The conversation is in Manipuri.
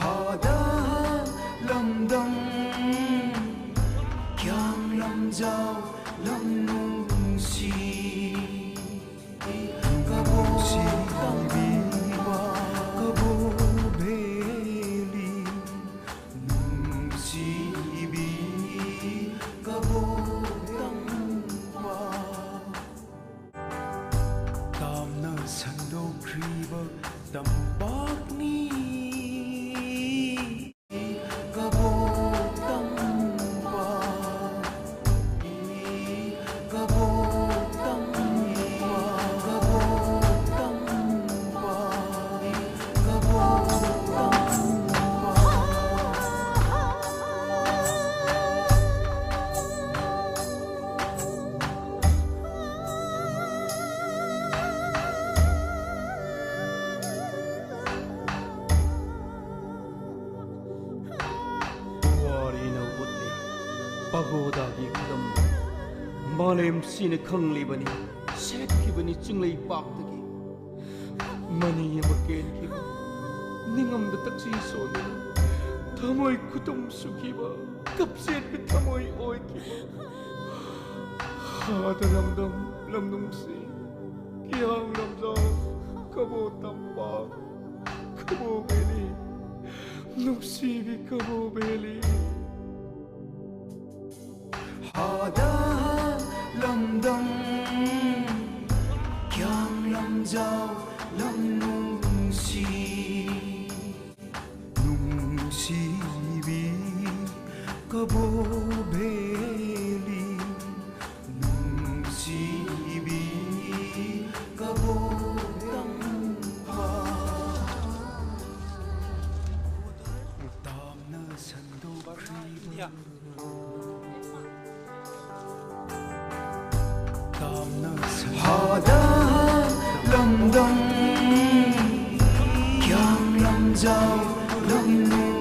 Hada lâm đông kyang lâm giao lâm nung si kabo bi kabo beli nung si bi kabo tang wa tam na sando kriba tambak ni pagodagi kudamda malem sine khanglibani setkibani chinglei paktagi mani yamaken kiba ningamda taksi sone thamoi kutum sukiba kapset bi thamoi oi kiba hada lamdam lamnungsi kiyang lamja kabo tampa kabo beli nungsi bi kabo beli Hada lâm đông kyang lâm giao lâm nung si bi kabo beli nung si bi kabo tang pa tam na sando kriba Hada lâm đông kyang lâm giao lâm nung